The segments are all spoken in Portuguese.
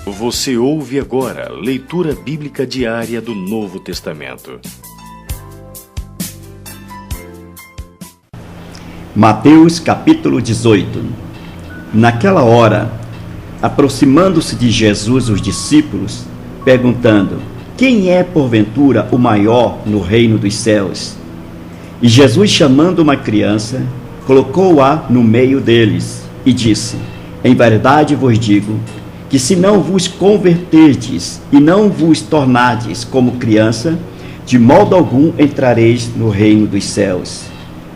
Você ouve agora leitura bíblica diária do Novo Testamento. Mateus capítulo 18. Naquela hora, aproximando-se de Jesus os discípulos, perguntando: quem é porventura o maior no reino dos céus? E Jesus, chamando uma criança, colocou-a no meio deles e disse: em verdade vos digo que se não vos converterdes e não vos tornardes como criança, de modo algum entrareis no reino dos céus.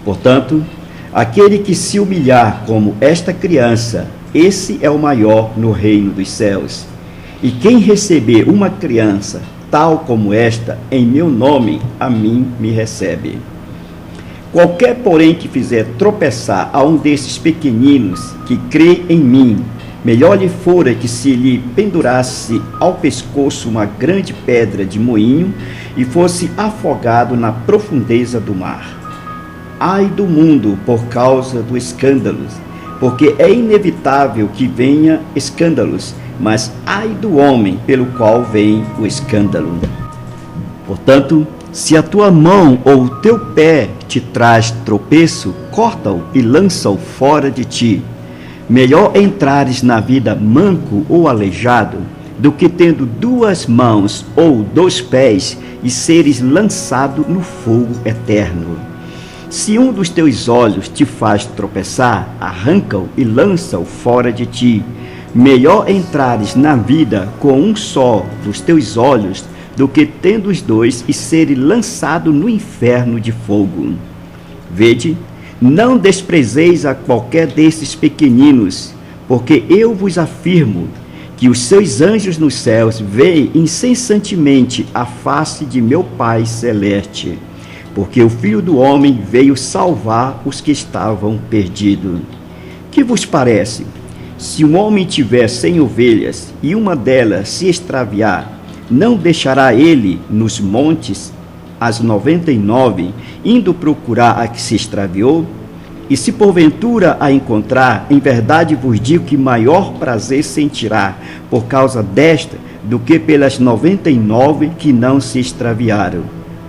Portanto, aquele que se humilhar como esta criança, esse é o maior no reino dos céus. E quem receber uma criança tal como esta em meu nome, a mim me recebe. Qualquer, porém, que fizer tropeçar a um desses pequeninos que crê em mim, melhor lhe fora que se lhe pendurasse ao pescoço uma grande pedra de moinho e fosse afogado na profundeza do mar. Ai do mundo por causa do escândalo, porque é inevitável que venha escândalos, mas ai do homem pelo qual vem o escândalo. Portanto, se a tua mão ou o teu pé te traz tropeço, corta-o e lança-o fora de ti. Melhor entrares na vida manco ou aleijado, do que tendo duas mãos ou 2 pés e seres lançado no fogo eterno. Se um dos teus olhos te faz tropeçar, arranca-o e lança-o fora de ti. Melhor entrares na vida com um só dos teus olhos, do que tendo os 2 e seres lançado no inferno de fogo. Vede, não desprezeis a qualquer desses pequeninos, porque eu vos afirmo que os seus anjos nos céus veem incessantemente a face de meu Pai celeste, porque o Filho do Homem veio salvar os que estavam perdidos. Que vos parece? Se um homem tiver 100 ovelhas e uma delas se extraviar, não deixará ele nos montes as 99, indo procurar a que se extraviou? E se porventura a encontrar, em verdade vos digo que maior prazer sentirá por causa desta do que pelas 99 que não se extraviaram.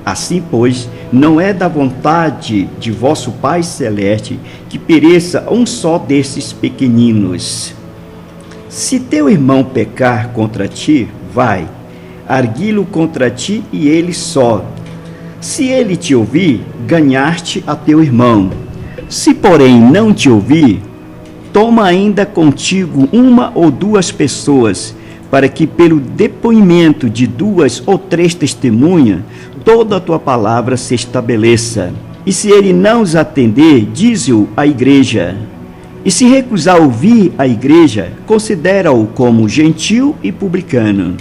Assim, pois, não é da vontade de vosso Pai Celeste que pereça um só desses pequeninos. Se teu irmão pecar contra ti, vai, arguí-lo contra ti e ele só. Se ele te ouvir, ganhaste a teu irmão. Se, porém, não te ouvir, toma ainda contigo 1 ou 2 pessoas, para que pelo depoimento de 2 ou 3 testemunhas, toda a tua palavra se estabeleça. E se ele não os atender, dize-o à igreja. E se recusar ouvir a igreja, considera-o como gentil e publicano.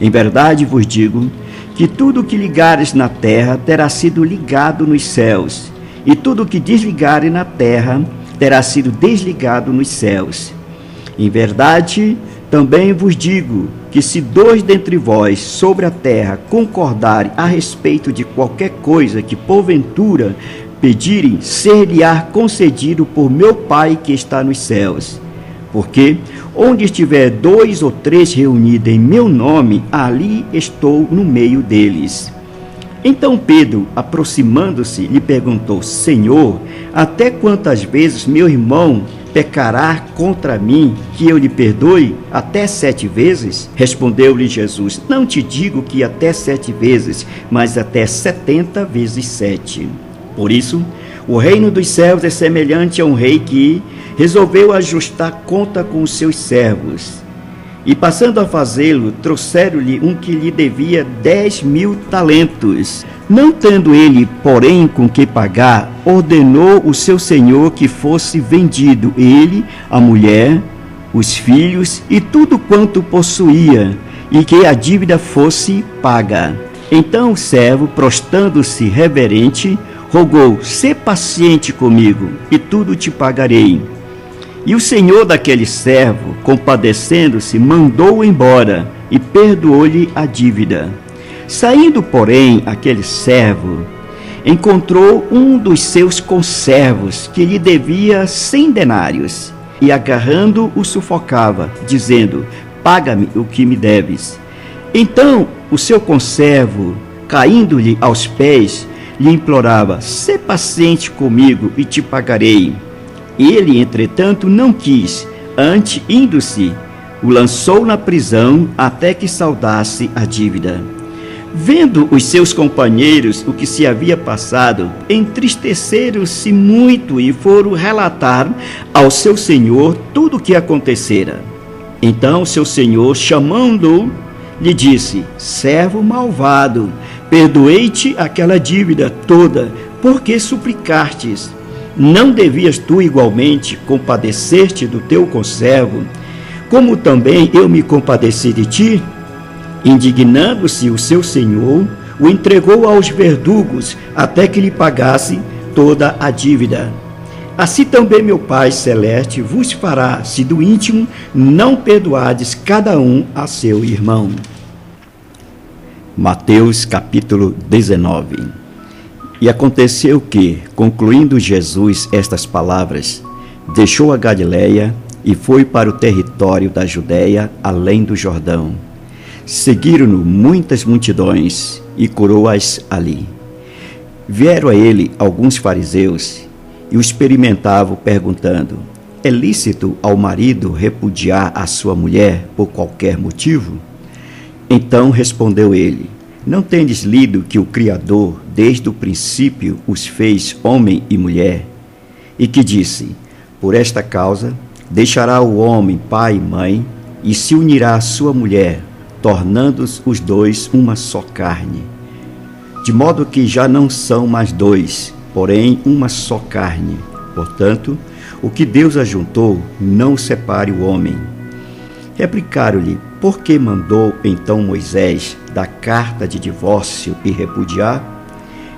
Em verdade vos digo que tudo o que ligares na terra terá sido ligado nos céus, e tudo o que desligares na terra terá sido desligado nos céus. Em verdade, também vos digo que se 2 dentre vós sobre a terra concordarem a respeito de qualquer coisa que porventura pedirem, ser-lhe-á concedido por meu Pai que está nos céus. Porque onde estiver 2 ou 3 reunidos em meu nome, ali estou no meio deles. Então Pedro, aproximando-se, lhe perguntou: Senhor, até quantas vezes meu irmão pecará contra mim, que eu lhe perdoe? Até 7 vezes? Respondeu-lhe Jesus: não te digo que até 7 vezes, mas até 70 vezes 7. Por isso, o reino dos céus é semelhante a um rei que resolveu ajustar conta com os seus servos. E passando a fazê-lo, trouxeram-lhe um que lhe devia 10.000 talentos. Não tendo ele, porém, com que pagar, ordenou o seu senhor que fosse vendido ele, a mulher, os filhos e tudo quanto possuía, e que a dívida fosse paga. Então o servo, prostrando-se reverente, rogou: sê paciente comigo, e tudo te pagarei. E o senhor daquele servo, compadecendo-se, mandou-o embora e perdoou-lhe a dívida. Saindo, porém, aquele servo, encontrou um dos seus conservos, que lhe devia 100 denários, e agarrando-o sufocava, dizendo: paga-me o que me deves. Então o seu conservo, caindo-lhe aos pés, lhe implorava: sê paciente comigo e te pagarei. Ele, entretanto, não quis, antes, indo-se, o lançou na prisão até que saldasse a dívida. Vendo os seus companheiros o que se havia passado, entristeceram-se muito e foram relatar ao seu senhor tudo o que acontecera. Então seu senhor, chamando-o, lhe disse: servo malvado, perdoei-te aquela dívida toda, porque suplicastes. Não devias tu igualmente compadecer-te do teu conservo, como também eu me compadeci de ti? Indignando-se o seu senhor, o entregou aos verdugos até que lhe pagasse toda a dívida. Assim também meu Pai Celeste vos fará, se do íntimo não perdoardes cada um a seu irmão. Mateus capítulo 19. E aconteceu que, concluindo Jesus estas palavras, deixou a Galileia e foi para o território da Judéia, além do Jordão. Seguiram-no muitas multidões e curou-as ali. Vieram a ele alguns fariseus e o experimentavam, perguntando: é lícito ao marido repudiar a sua mulher por qualquer motivo? Então respondeu ele: não tendes lido que o Criador, desde o princípio, os fez homem e mulher? E que disse: por esta causa deixará o homem pai e mãe e se unirá à sua mulher, tornando-os os dois uma só carne. De modo que já não são mais dois, porém uma só carne. Portanto, o que Deus ajuntou, não o separe o homem. Replicaram-lhe: por que mandou então Moisés dar carta de divórcio e repudiar?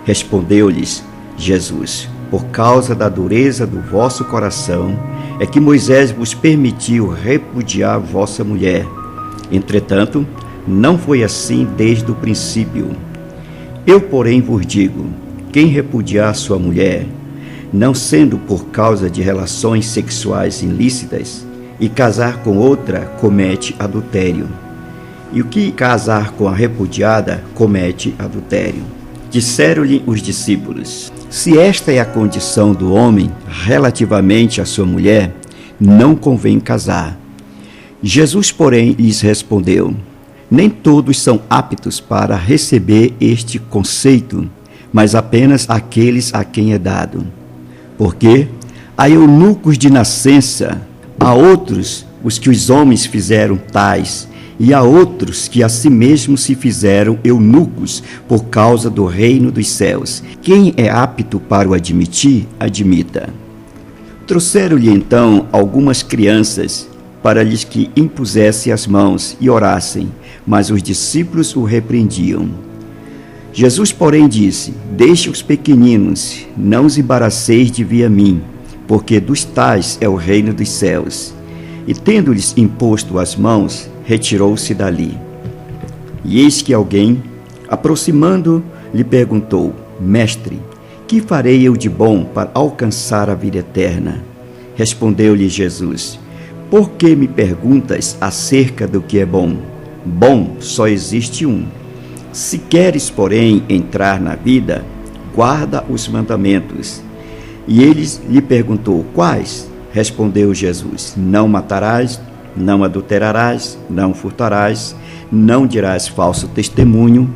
Respondeu-lhes Jesus: por causa da dureza do vosso coração é que Moisés vos permitiu repudiar vossa mulher. Entretanto, não foi assim desde o princípio. Eu, porém, vos digo: quem repudiar sua mulher, não sendo por causa de relações sexuais ilícitas, e casar com outra, comete adultério. E o que casar com a repudiada, comete adultério. Disseram-lhe os discípulos: se esta é a condição do homem relativamente à sua mulher, não convém casar. Jesus, porém, lhes respondeu: nem todos são aptos para receber este conceito, mas apenas aqueles a quem é dado. Porque há eunucos de nascença, há outros os que os homens fizeram tais, e há outros que a si mesmos se fizeram eunucos por causa do reino dos céus. Quem é apto para o admitir, admita. Trouxeram-lhe então algumas crianças, para lhes que impusesse as mãos e orassem, mas os discípulos o repreendiam. Jesus, porém, disse: deixe os pequeninos, não os embaraceis de vir a mim, porque dos tais é o reino dos céus. E tendo-lhes imposto as mãos, retirou-se dali. E eis que alguém, aproximando, lhe perguntou: mestre, que farei eu de bom para alcançar a vida eterna? Respondeu-lhe Jesus: por que me perguntas acerca do que é bom? Bom só existe um. Se queres, porém, entrar na vida, guarda os mandamentos. E ele lhe perguntou: quais? Respondeu Jesus: não matarás, não adulterarás, não furtarás, não dirás falso testemunho,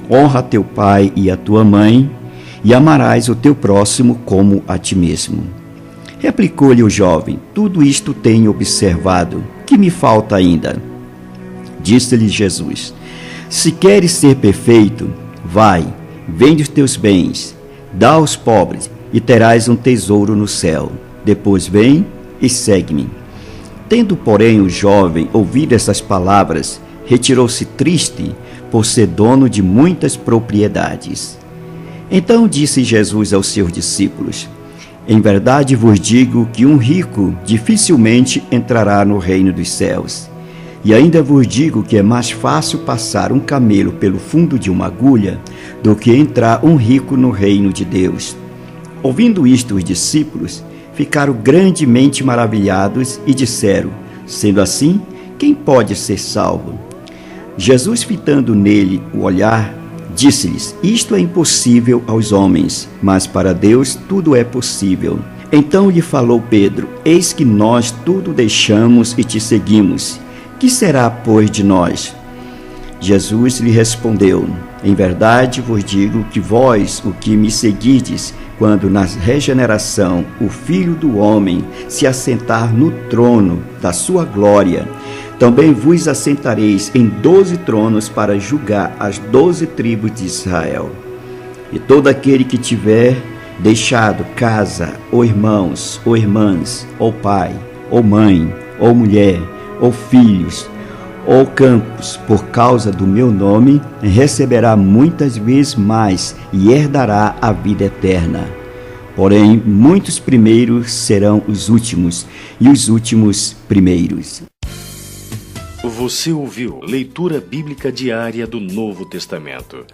honra teu pai e a tua mãe, e amarás o teu próximo como a ti mesmo. Replicou-lhe o jovem: tudo isto tenho observado, que me falta ainda? Disse-lhe Jesus: se queres ser perfeito, vai, vende os teus bens, dá aos pobres, e terás um tesouro no céu. Depois vem e segue-me. Tendo, porém, o jovem ouvido essas palavras, retirou-se triste, por ser dono de muitas propriedades. Então disse Jesus aos seus discípulos: em verdade vos digo que um rico dificilmente entrará no reino dos céus. E ainda vos digo que é mais fácil passar um camelo pelo fundo de uma agulha do que entrar um rico no reino de Deus. Ouvindo isto, os discípulos ficaram grandemente maravilhados e disseram: sendo assim, quem pode ser salvo? Jesus, fitando nele o olhar, disse-lhes: isto é impossível aos homens, mas para Deus tudo é possível. Então lhe falou Pedro: eis que nós tudo deixamos e te seguimos. Que será, pois, de nós? Jesus lhe respondeu: em verdade vos digo que vós, o que me seguides, quando na regeneração o Filho do Homem se assentar no trono da sua glória, também vos assentareis em 12 tronos para julgar as 12 tribos de Israel. E todo aquele que tiver deixado casa, ou irmãos, ou irmãs, ou pai, ou mãe, ou mulher, ou filhos, ou campos, por causa do meu nome, receberá muitas vezes mais e herdará a vida eterna. Porém, muitos primeiros serão os últimos, e os últimos primeiros. Você ouviu Leitura Bíblica Diária do Novo Testamento.